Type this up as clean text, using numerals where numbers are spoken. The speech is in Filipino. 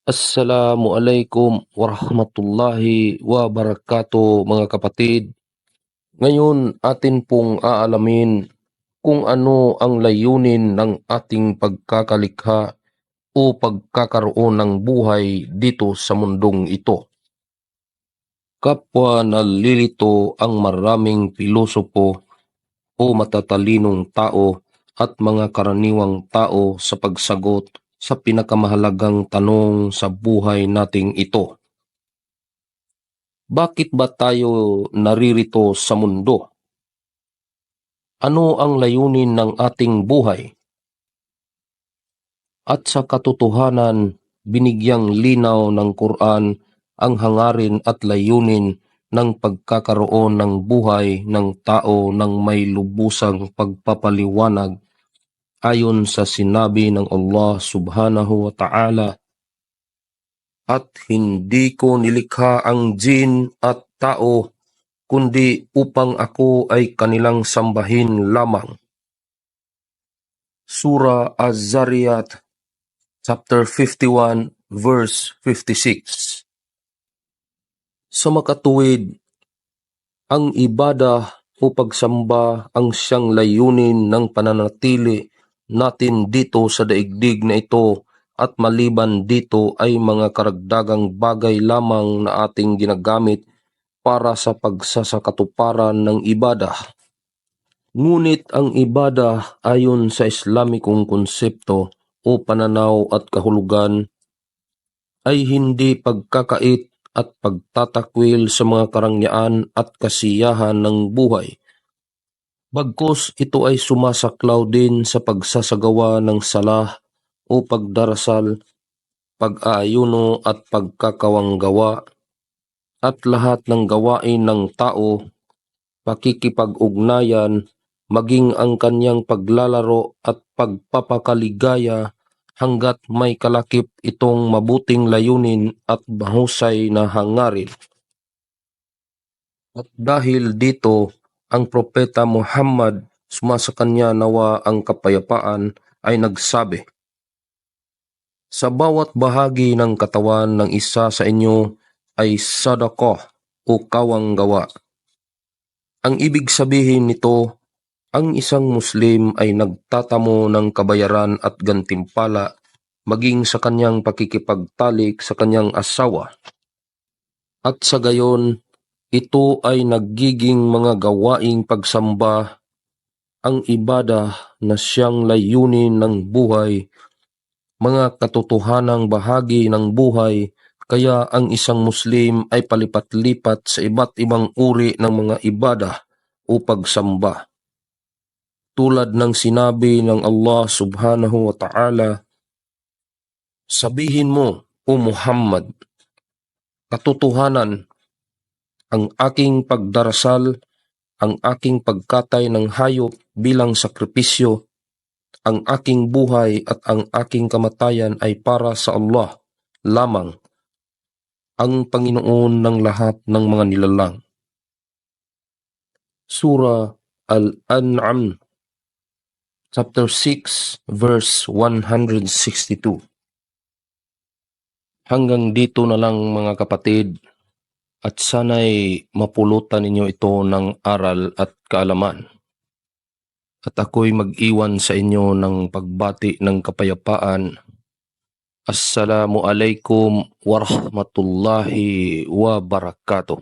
Assalamualaikum warahmatullahi wabarakatuh mga kapatid. Ngayon atin pong aalamin kung ano ang layunin ng ating pagkakalikha o pagkakaroon ng buhay dito sa mundong ito. Kapwa nalilito ang maraming pilosopo o matatalinong tao at mga karaniwang tao sa pagsagot sa pinakamahalagang tanong sa buhay nating ito. Bakit ba tayo naririto sa mundo? Ano ang layunin ng ating buhay? At sa katotohanan, binigyang linaw ng Quran ang hangarin at layunin ng pagkakaroon ng buhay ng tao ng may lubusang pagpapaliwanag ayon sa sinabi ng Allah subhanahu wa ta'ala, "At hindi ko nilikha ang jin at tao kundi upang ako ay kanilang sambahin lamang." Surah Az-Zariyat, chapter 51, verse 56. Sa makatuwid, ang ibada o pagsamba ang siyang layunin ng pananatili natin dito sa daigdig na ito, at maliban dito ay mga karagdagang bagay lamang na ating ginagamit para sa pagsasakatuparan ng ibada. Ngunit ang ibada ayon sa Islamikong konsepto o pananaw at kahulugan ay hindi pagkakait at pagtatakwil sa mga karangyaan at kasiyahan ng buhay. Bagkus ito ay sumasaklaw din sa pagsasagawa ng salah o pagdarasal, pag-aayuno at pagkakawanggawa, at lahat ng gawain ng tao, pakikipag-ugnayan, maging ang kanyang paglalaro at pagpapakaligaya hanggat may kalakip itong mabuting layunin at mahusay na hangarin. At dahil dito, ang Propeta Muhammad, sumasa kanya nawa ang kapayapaan, ay nagsabi, "Sa bawat bahagi ng katawan ng isa sa inyo ay sadaqah o kawanggawa." Ang ibig sabihin nito, ang isang Muslim ay nagtatamo ng kabayaran at gantimpala maging sa kanyang pakikipagtalik sa kanyang asawa. At sa gayon, ito ay nagiging mga gawaing pagsamba, ang ibada na siyang layunin ng buhay, mga katotohanang bahagi ng buhay, kaya ang isang Muslim ay palipat-lipat sa iba't ibang uri ng mga ibada o pagsamba. Tulad ng sinabi ng Allah subhanahu wa ta'ala, "Sabihin mo, O Muhammad, katotohanan, ang aking pagdarasal, ang aking pagkatay ng hayop bilang sakripisyo, ang aking buhay at ang aking kamatayan ay para sa Allah lamang, ang Panginoon ng lahat ng mga nilalang." Surah Al-An'am, chapter 6, verse 162. Hanggang dito na lang mga kapatid, at sana'y mapulutan ninyo ito ng aral at kaalaman. At ako'y mag-iwan sa inyo ng pagbati ng kapayapaan. Assalamualaikum warahmatullahi wabarakatuh.